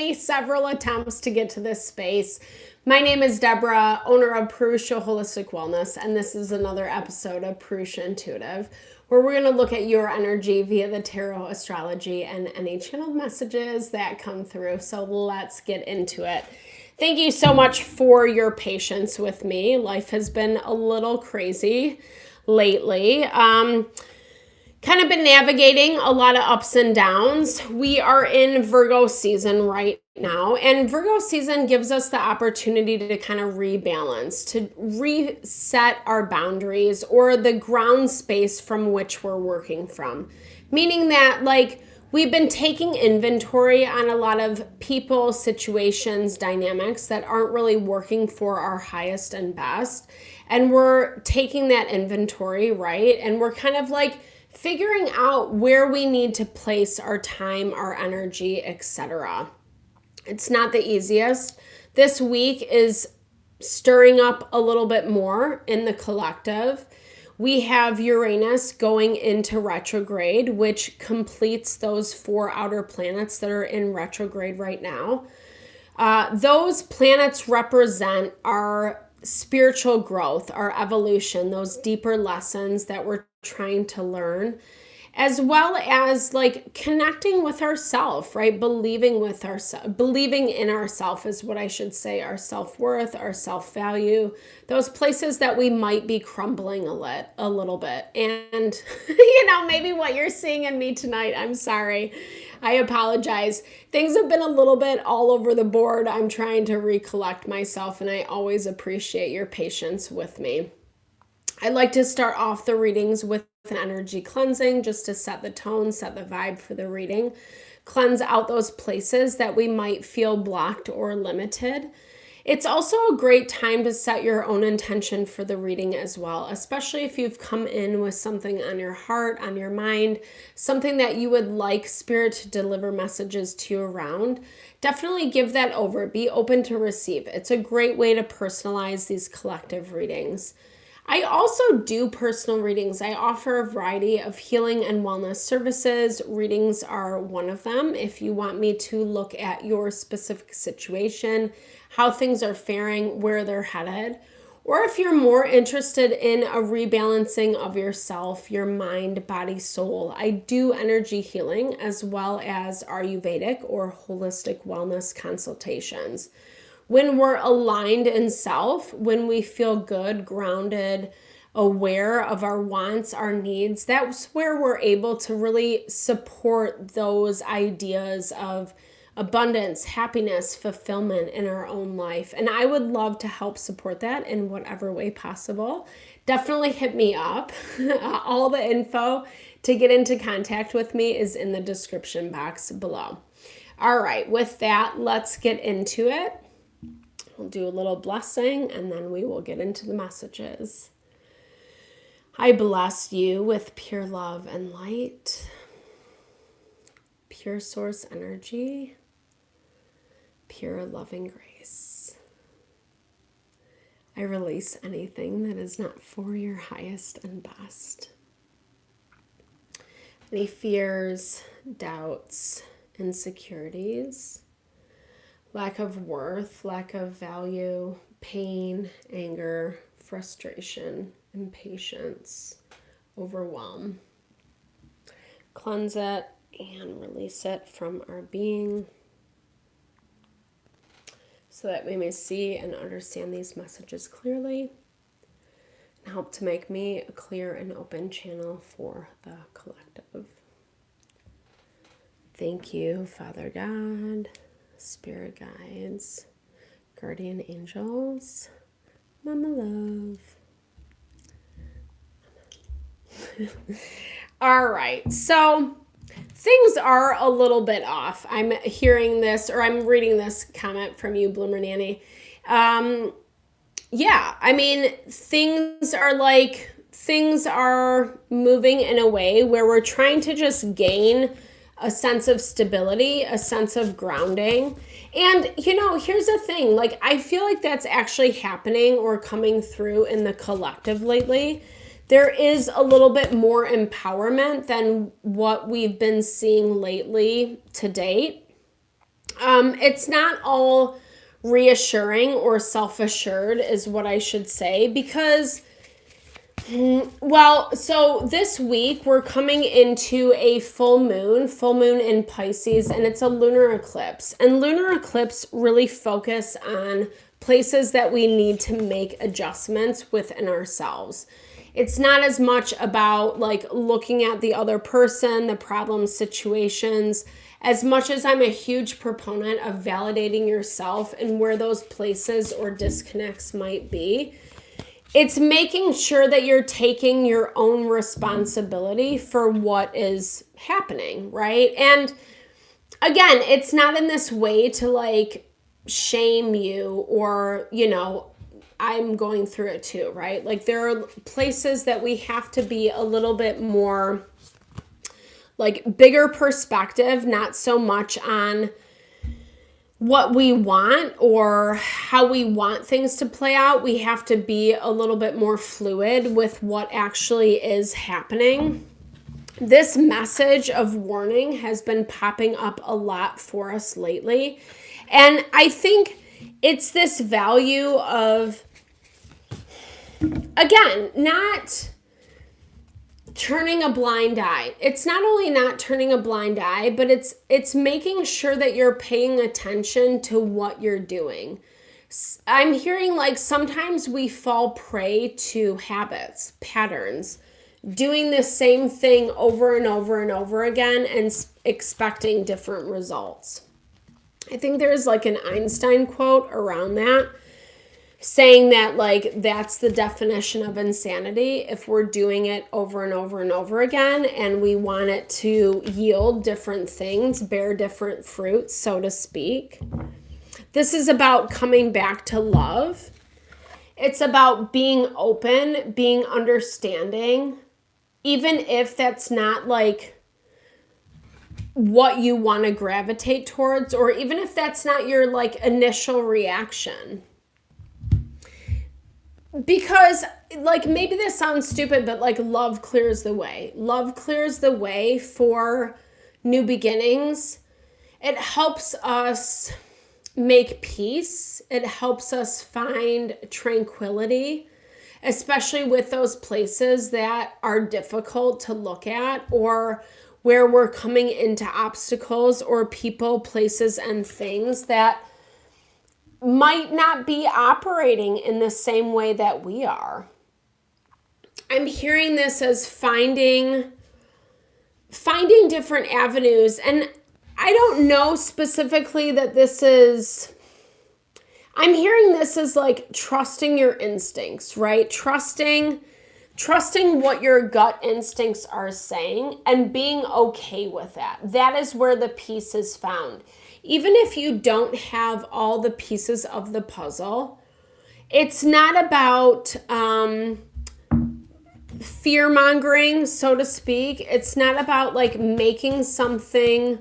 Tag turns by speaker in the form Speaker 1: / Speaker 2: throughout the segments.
Speaker 1: me several attempts to get to this space. My name is Deborah, owner of Purusha Holistic Wellness, and this is another episode of Purusha Intuitive, where we're going to look at your energy via the tarot, astrology, and any channeled messages that come through. So let's get into it. Thank you so much for your patience with me. Life has been a little crazy lately. Kind of been navigating a lot of ups and downs. We are in Virgo season right now, and Virgo season gives us the opportunity to kind of rebalance, to reset our boundaries or the ground space from which we're working from. Meaning that, like, we've been taking inventory on a lot of people, situations, dynamics that aren't really working for our highest and best. And we're taking that inventory, right? And we're kind of like figuring out where we need to place our time, our energy, etc. It's not the easiest. This week is stirring up a little bit more in the collective. We have Uranus going into retrograde, which completes those 4 outer planets that are in retrograde right now. Those planets represent our spiritual growth, our evolution, those deeper lessons that we're trying to learn, as well as like connecting with ourself, right? Believing in ourself is what I should say, our self-worth, our self-value, those places that we might be crumbling a little bit. And, maybe what you're seeing in me tonight, I'm sorry. I apologize. Things have been a little bit all over the board. I'm trying to recollect myself, and I always appreciate your patience with me. I'd like to start off the readings with an energy cleansing just to set the tone, set the vibe for the reading. Cleanse out those places that we might feel blocked or limited. It's also a great time to set your own intention for the reading as well, especially if you've come in with something on your heart, on your mind, something that you would like Spirit to deliver messages to you around. Definitely give that over. Be open to receive. It's a great way to personalize these collective readings. I also do personal readings. I offer a variety of healing and wellness services. Readings are one of them. If you want me to look at your specific situation, how things are faring, where they're headed, or if you're more interested in a rebalancing of yourself, your mind, body, soul, I do energy healing as well as Ayurvedic or holistic wellness consultations. When we're aligned in self, when we feel good, grounded, aware of our wants, our needs, that's where we're able to really support those ideas of abundance, happiness, fulfillment in our own life. And I would love to help support that in whatever way possible. Definitely hit me up. All the info to get into contact with me is in the description box below. All right, with that, let's get into it. We'll do a little blessing and then we will get into the messages. I bless you with pure love and light, pure source energy, pure loving grace. I release anything that is not for your highest and best. Any fears, doubts, insecurities, lack of worth, lack of value, pain, anger, frustration, impatience, overwhelm. Cleanse it and release it from our being so that we may see and understand these messages clearly and help to make me a clear and open channel for the collective. Thank you, Father God, Spirit guides, guardian angels, Mama Love. All right, so things are a little bit off. I'm hearing this, or I'm reading this comment from you, Bloomer Nanny. Yeah, I mean, things are moving in a way where we're trying to just gain a sense of stability, a sense of grounding. And, here's the thing, like, I feel like that's actually happening or coming through in the collective lately. There is a little bit more empowerment than what we've been seeing lately to date. It's not all reassuring or self-assured is what I should say, because well, so this week we're coming into a full moon in Pisces, and it's a lunar eclipse. And lunar eclipse really focus on places that we need to make adjustments within ourselves. It's not as much about like looking at the other person, the problem situations, as much as I'm a huge proponent of validating yourself and where those places or disconnects might be. It's making sure that you're taking your own responsibility for what is happening, right? And again, it's not in this way to like shame you or, you know, I'm going through it too, right? Like there are places that we have to be a little bit more like bigger perspective, not so much on what we want or how we want things to play out. We have to be a little bit more fluid with what actually is happening. This message of warning has been popping up a lot for us lately. And I think it's this value of, again, not turning a blind eye. It's not only not turning a blind eye, but it's making sure that you're paying attention to what you're doing. I'm hearing like sometimes we fall prey to habits, patterns, doing the same thing over and over and over again and expecting different results. I think there's like an Einstein quote around that, saying that like that's the definition of insanity if we're doing it over and over and over again and we want it to yield different things, bear different fruits, so to speak. This is about coming back to love. It's about being open, being understanding, even if that's not like what you want to gravitate towards, or even if that's not your like initial reaction. Because like maybe this sounds stupid, but like love clears the way. Love clears the way for new beginnings. It helps us make peace. It helps us find tranquility, especially with those places that are difficult to look at or where we're coming into obstacles or people, places, and things that might not be operating in the same way that we are. I'm hearing this as finding different avenues. And I don't know specifically that this is, I'm hearing this as like trusting your instincts, right? Trusting what your gut instincts are saying and being okay with that. That is where the peace is found. Even if you don't have all the pieces of the puzzle, it's not about fear-mongering, so to speak. It's not about like making something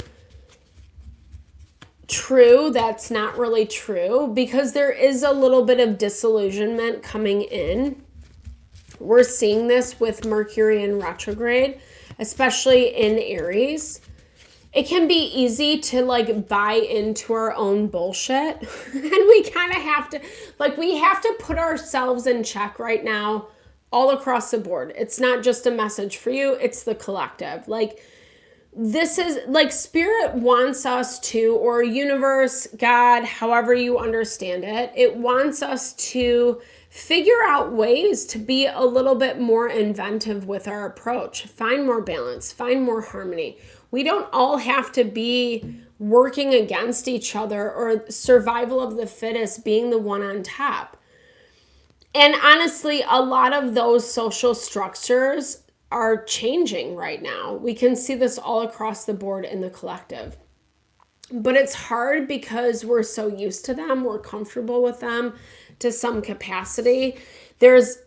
Speaker 1: true that's not really true, because there is a little bit of disillusionment coming in. We're seeing this with Mercury in retrograde, especially in Aries. It can be easy to like buy into our own bullshit. And we kind of have to, like, we have to put ourselves in check right now all across the board. It's not just a message for you, it's the collective. Like, this is like spirit wants us to, or universe, God, however you understand it, it wants us to figure out ways to be a little bit more inventive with our approach, find more balance, find more harmony. We don't all have to be working against each other or survival of the fittest, being the one on top. And honestly, a lot of those social structures are changing right now. We can see this all across the board in the collective. But it's hard because we're so used to them, we're comfortable with them to some capacity. There's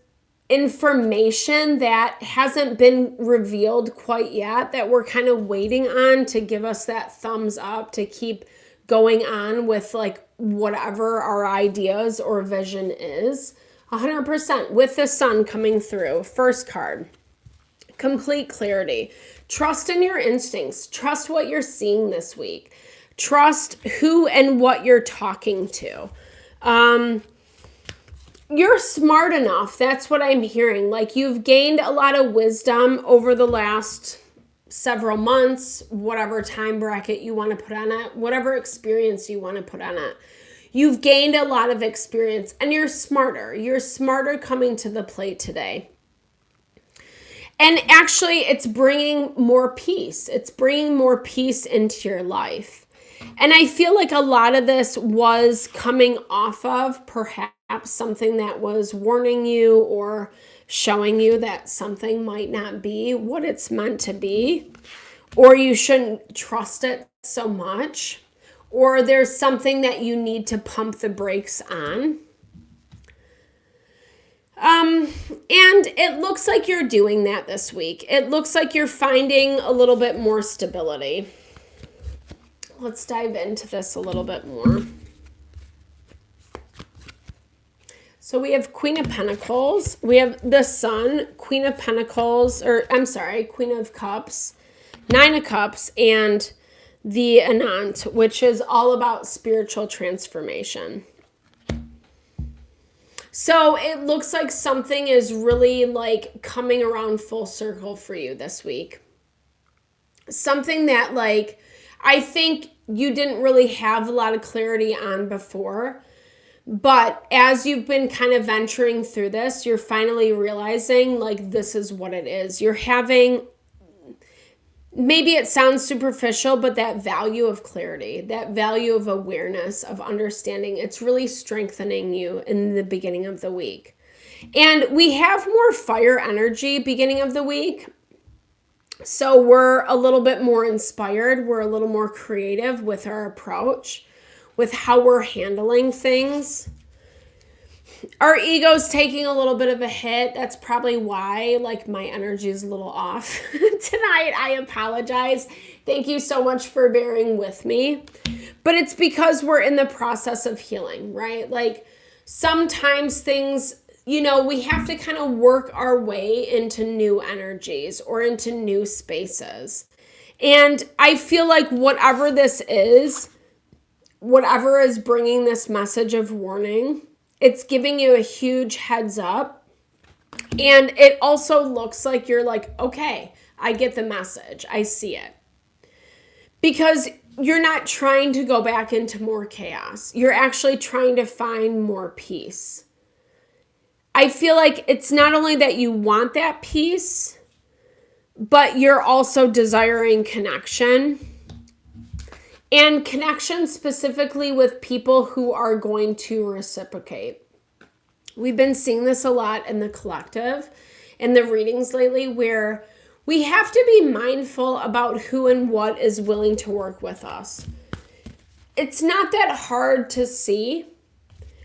Speaker 1: information that hasn't been revealed quite yet that we're kind of waiting on to give us that thumbs up to keep going on with like whatever our ideas or vision is. 100% with the sun coming through. First card, complete clarity. Trust in your instincts. Trust what you're seeing this week. Trust who and what you're talking to. You're smart enough. That's what I'm hearing. Like, you've gained a lot of wisdom over the last several months, whatever time bracket you want to put on it, whatever experience you want to put on it. You've gained a lot of experience and you're smarter. You're smarter coming to the plate today. And actually, it's bringing more peace. It's bringing more peace into your life. And I feel like a lot of this was coming off of perhaps something that was warning you or showing you that something might not be what it's meant to be, or you shouldn't trust it so much, or there's something that you need to pump the brakes on. And it looks like you're doing that this week. It looks like you're finding a little bit more stability. Let's dive into this a little bit more. So we have Queen of Pentacles. We have the Sun, Queen of Pentacles, or I'm sorry, Queen of Cups, Nine of Cups, and the Anant, which is all about spiritual transformation. So it looks like something is really like coming around full circle for you this week. Something that like I think you didn't really have a lot of clarity on before. But as you've been kind of venturing through this, you're finally realizing like this is what it is. You're having, maybe it sounds superficial, but that value of clarity, that value of awareness, of understanding, it's really strengthening you in the beginning of the week. And we have more fire energy beginning of the week. So we're a little bit more inspired. We're a little more creative with our approach, with how we're handling things. Our ego's taking a little bit of a hit. That's probably why like my energy is a little off tonight. I apologize. Thank you so much for bearing with me. But it's because we're in the process of healing, right? Like sometimes things, you know, we have to kind of work our way into new energies or into new spaces. And I feel like whatever this is, whatever is bringing this message of warning, it's giving you a huge heads up. And it also looks like you're like, okay, I get the message. I see it. Because you're not trying to go back into more chaos. You're actually trying to find more peace. I feel like it's not only that you want that peace, but you're also desiring connection. And connection specifically with people who are going to reciprocate. We've been seeing this a lot in the collective, in the readings lately, where we have to be mindful about who and what is willing to work with us. It's not that hard to see.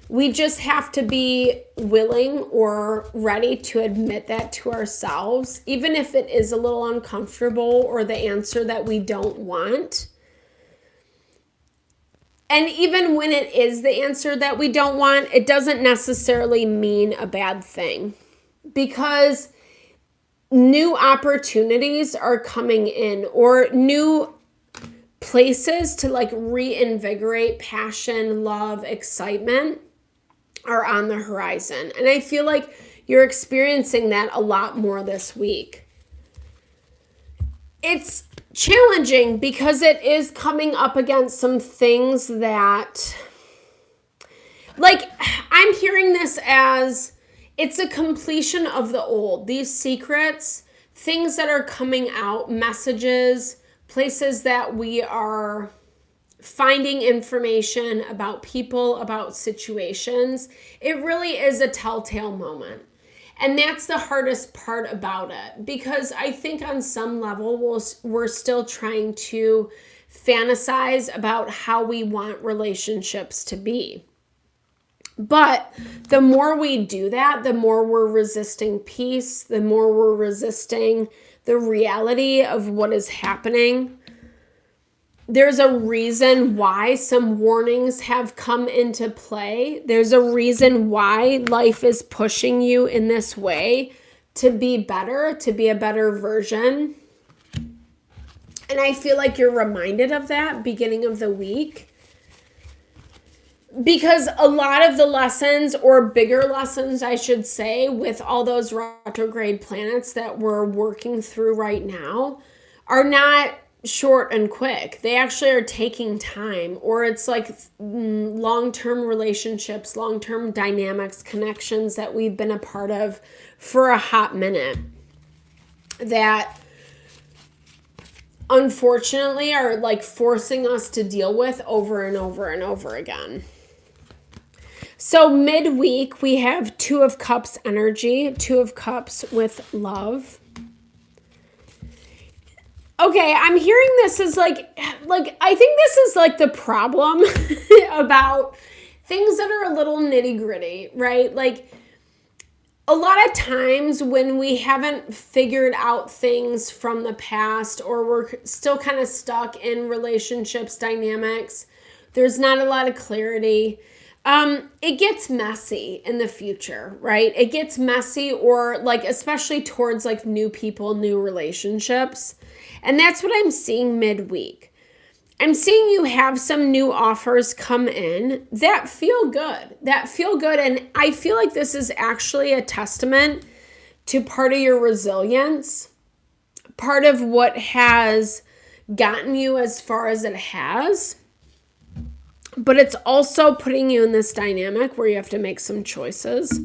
Speaker 1: We just have to be willing or ready to admit that to ourselves, even if it is a little uncomfortable or the answer that we don't want. And even when it is the answer that we don't want, it doesn't necessarily mean a bad thing, because new opportunities are coming in, or new places to like reinvigorate passion, love, excitement are on the horizon. And I feel like you're experiencing that a lot more this week. It's challenging because it is coming up against some things that, like, I'm hearing this as it's a completion of the old. These secrets, things that are coming out, messages, places that we are finding information about people, about situations. It really is a telltale moment. And that's the hardest part about it, because I think on some level we're still trying to fantasize about how we want relationships to be. But the more we do that, the more we're resisting peace, the more we're resisting the reality of what is happening. There's a reason why some warnings have come into play. There's a reason why life is pushing you in this way to be better, to be a better version. And I feel like you're reminded of that beginning of the week. Because a lot of the lessons, or bigger lessons, I should say, with all those retrograde planets that we're working through right now are not short and quick. They actually are taking time, or it's like long-term relationships, long-term dynamics, connections that we've been a part of for a hot minute that unfortunately are like forcing us to deal with over and over and over again. So midweek, we have Two of Cups energy, Two of Cups with love. Okay, I'm hearing this as like I think this is like the problem about things that are a little nitty gritty, right? Like a lot of times when we haven't figured out things from the past, or we're still kind of stuck in relationships, dynamics, there's not a lot of clarity. It gets messy in the future, right? It gets messy, or like, especially towards like new people, new relationships. And that's what I'm seeing midweek. I'm seeing you have some new offers come in that feel good, And I feel like this is actually a testament to part of your resilience, part of what has gotten you as far as it has. But it's also putting you in this dynamic where you have to make some choices,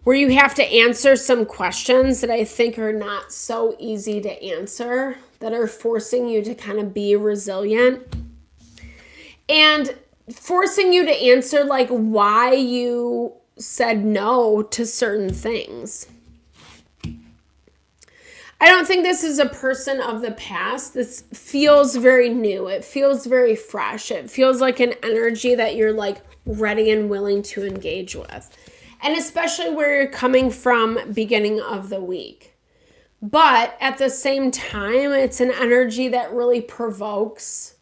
Speaker 1: where you have to answer some questions that I think are not so easy to answer, that are forcing you to kind of be resilient and forcing you to answer like why you said no to certain things. I don't think this is a person of the past. This feels very new. It feels very fresh. It feels like an energy that you're like ready and willing to engage with. And especially where you're coming from beginning of the week. But at the same time, it's an energy that really provokes,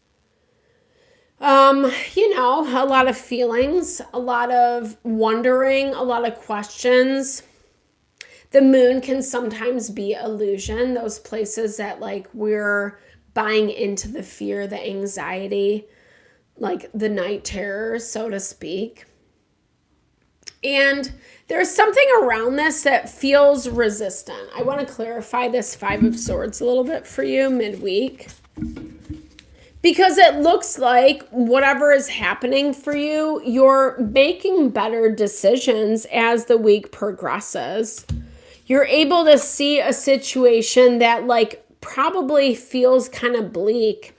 Speaker 1: a lot of feelings, a lot of wondering, a lot of questions. The moon can sometimes be illusion, those places that like we're buying into the fear, the anxiety, like the night terrors, so to speak. And there's something around this that feels resistant. I want to clarify this Five of Swords a little bit for you midweek, because it looks like whatever is happening for you, you're making better decisions as the week progresses. You're able to see a situation that like probably feels kind of bleak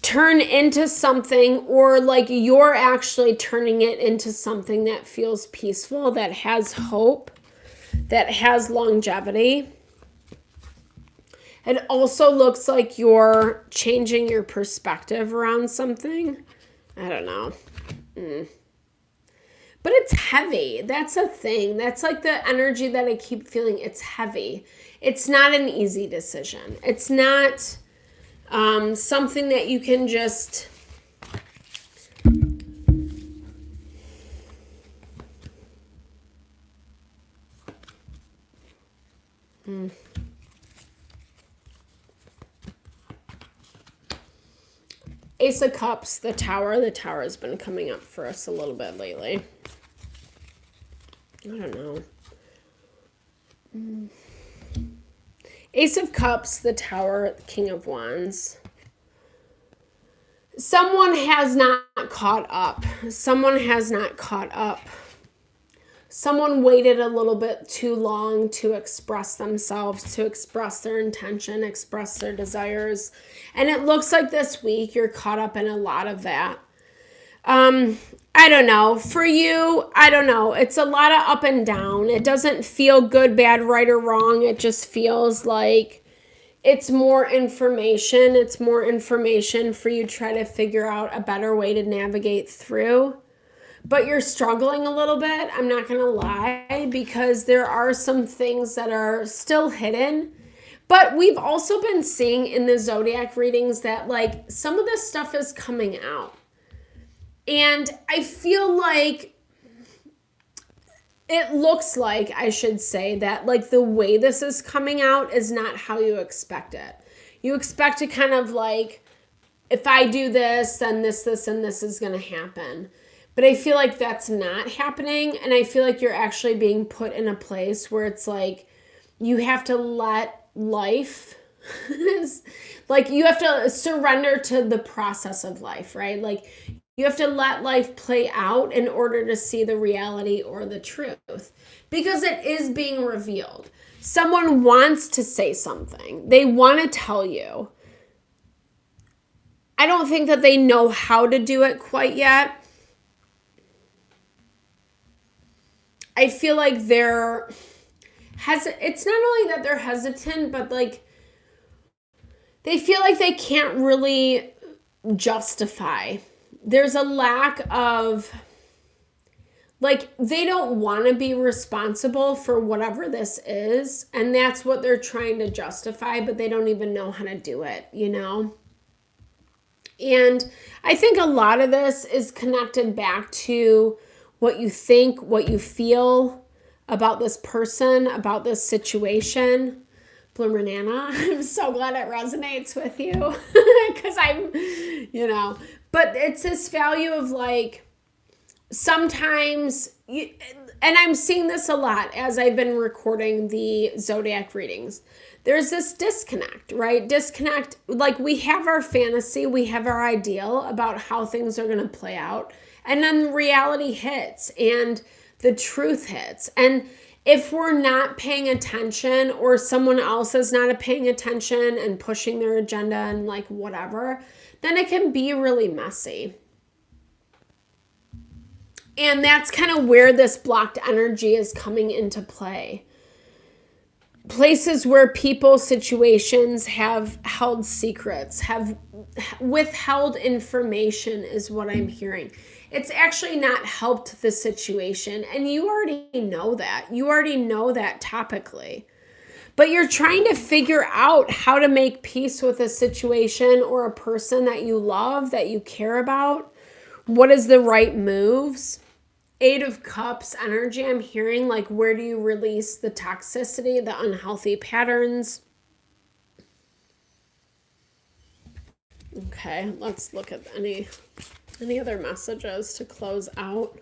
Speaker 1: turn into something, or like you're actually turning it into something that feels peaceful, that has hope, that has longevity. It also looks like you're changing your perspective around something. I don't know. But it's heavy. That's a thing. That's like the energy that I keep feeling. It's heavy. It's not an easy decision. It's not something that you can just Ace of Cups, the Tower. The Tower has been coming up for us a little bit lately. I don't know. Ace of Cups, the Tower, King of Wands. Someone has not caught up. Someone has not caught up. Someone waited a little bit too long to express themselves, to express their intention, express their desires. And it looks like this week you're caught up in a lot of that. I don't know. For you, I don't know. It's a lot of up and down. It doesn't feel good, bad, right, or wrong. It just feels like it's more information. It's more information for you to try to figure out a better way to navigate through. But you're struggling a little bit, I'm not going to lie, because there are some things that are still hidden. But we've also been seeing in the zodiac readings that like some of this stuff is coming out. And I feel like it looks like, I should say, that like the way this is coming out is not how you expect it. You expect to kind of like, if I do this, then this, and this is going to happen. But I feel like that's not happening. And I feel like you're actually being put in a place where it's like, you have to let life, like you have to surrender to the process of life, right? Like you have to let life play out in order to see the reality or the truth, because it is being revealed. Someone wants to say something. They want to tell you. I don't think that they know how to do it quite yet. I feel like it's not only that they're hesitant, but like they feel like they can't really justify. There's a lack of, like, they don't want to be responsible for whatever this is. And that's what they're trying to justify, but they don't even know how to do it, you know? And I think a lot of this is connected back to what you think, what you feel about this person, about this situation. Bloomer Nana, I'm so glad it resonates with you because I'm, but it's this value of like, sometimes, and I'm seeing this a lot as I've been recording the zodiac readings. There's this disconnect, right? Disconnect, like we have our fantasy, we have our ideal about how things are going to play out. And then reality hits and the truth hits. And if we're not paying attention, or someone else is not paying attention and pushing their agenda and like whatever, then it can be really messy. And that's kind of where this blocked energy is coming into play. Places where people, situations have held secrets, have withheld information is what I'm hearing. It's actually not helped the situation. And you already know that. You already know that topically. But you're trying to figure out how to make peace with a situation or a person that you love, that you care about. What is the right moves? 8 of Cups energy, I'm hearing, like, where do you release the toxicity, the unhealthy patterns? Okay, let's look at any other messages to close out.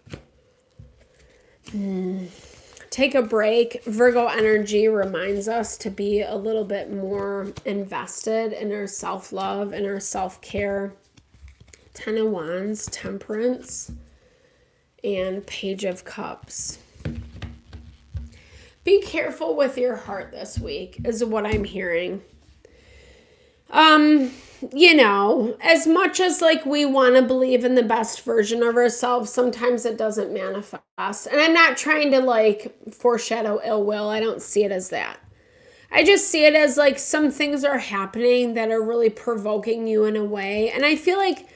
Speaker 1: Take a break. Virgo energy reminds us to be a little bit more invested in our self-love and our self-care. 10 of Wands, Temperance, and Page of Cups. Be careful with your heart this week is what I'm hearing. As much as like we want to believe in the best version of ourselves, sometimes it doesn't manifest. And I'm not trying to like foreshadow ill will. I don't see it as that. I just see it as like some things are happening that are really provoking you in a way. And I feel like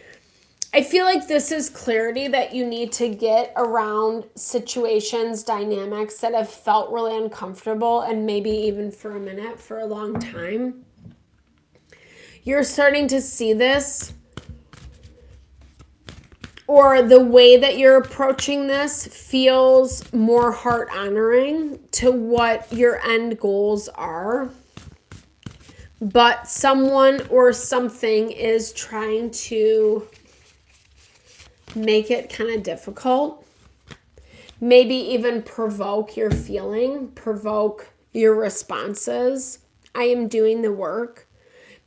Speaker 1: this is clarity that you need to get around situations, dynamics that have felt really uncomfortable, and maybe even for a minute, for a long time. You're starting to see this, or the way that you're approaching this feels more heart honoring to what your end goals are. But someone or something is trying to make it kind of difficult. Maybe even provoke your feeling, provoke your responses. I am doing the work.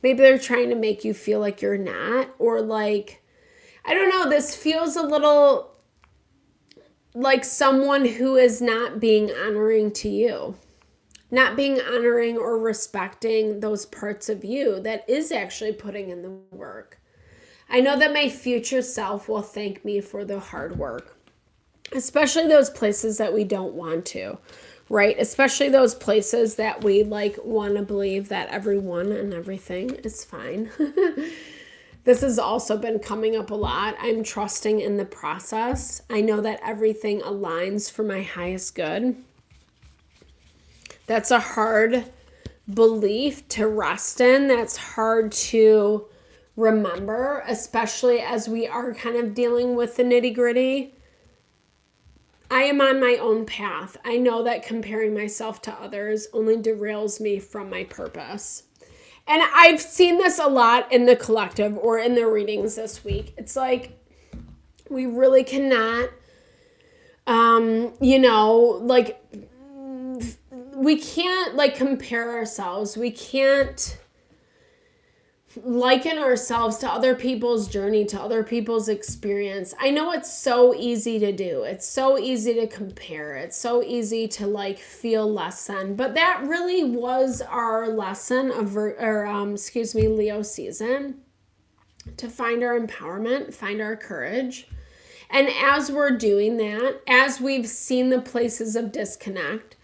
Speaker 1: Maybe they're trying to make you feel like you're not, or like, I don't know, this feels a little like someone who is not being honoring to you, not being honoring or respecting those parts of you that is actually putting in the work. I know that my future self will thank me for the hard work, especially those places that we don't want to. Right? Especially those places that we like want to believe that everyone and everything is fine. This has also been coming up a lot. I'm trusting in the process. I know that everything aligns for my highest good. That's a hard belief to rest in. That's hard to remember, especially as we are kind of dealing with the nitty-gritty. I am on my own path. I know that comparing myself to others only derails me from my purpose. And I've seen this a lot in the collective or in the readings this week. It's like we really cannot, you know, like we can't like compare ourselves. We can't liken ourselves to other people's journey, to other people's experience. I know it's so easy to do. It's so easy to compare. It's so easy to like feel less than. But that really was our lesson of, Leo season, to find our empowerment, find our courage. And as we're doing that, as we've seen the places of disconnect,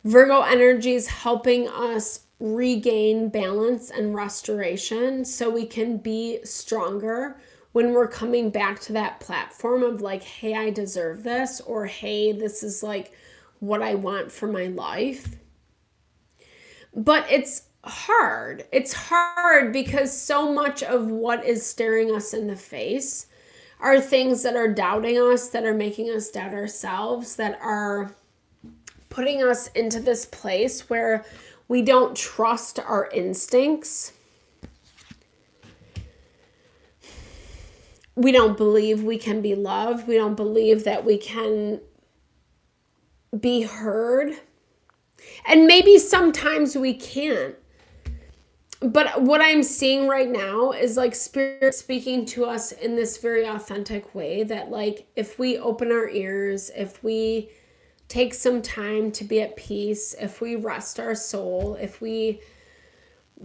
Speaker 1: Virgo energy is helping us regain balance and restoration so we can be stronger when we're coming back to that platform of like, hey, I deserve this, or hey, this is like what I want for my life. But it's hard. It's hard because so much of what is staring us in the face are things that are doubting us, that are making us doubt ourselves, that are putting us into this place where we don't trust our instincts. We don't believe we can be loved. We don't believe that we can be heard. And maybe sometimes we can't. But what I'm seeing right now is like Spirit speaking to us in this very authentic way that like if we open our ears, if we take some time to be at peace, if we rest our soul, if we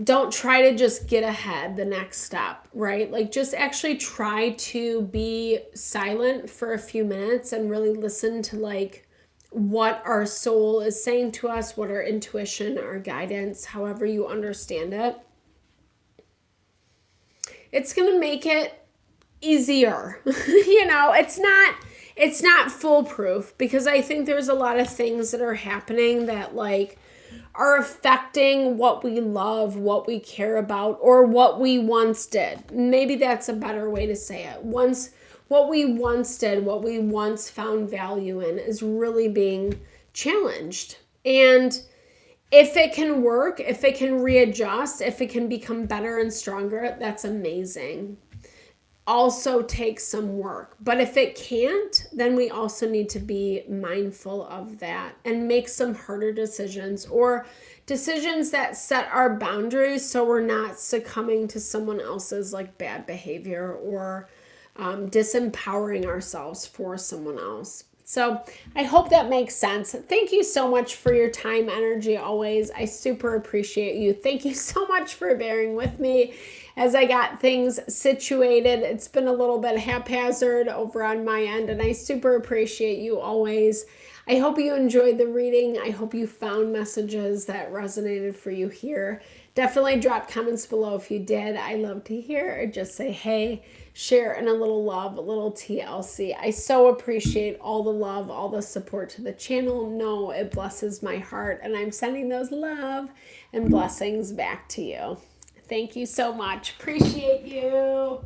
Speaker 1: don't try to just get ahead the next step, right? Like just actually try to be silent for a few minutes and really listen to like what our soul is saying to us, what our intuition, our guidance, however you understand it. It's going to make it easier. You know, it's not foolproof because I think there's a lot of things that are happening that like are affecting what we love, what we care about, or what we once did. Maybe that's a better way to say it. What we once did, what we once found value in is really being challenged. And if it can work, if it can readjust, if it can become better and stronger, that's amazing. Also takes some work. But if it can't, then we also need to be mindful of that and make some harder decisions or decisions that set our boundaries so we're not succumbing to someone else's like bad behavior or disempowering ourselves for someone else. So I hope that makes sense. Thank you so much for your time, energy, always. I super appreciate you. Thank you so much for bearing with me as I got things situated. It's been a little bit haphazard over on my end, and I super appreciate you always. I hope you enjoyed the reading. I hope you found messages that resonated for you here. Definitely drop comments below if you did. I love to hear or just say, hey, share in a little love, a little TLC. I so appreciate all the love, all the support to the channel. No, it blesses my heart, and I'm sending those love and blessings back to you. Thank you so much. Appreciate you.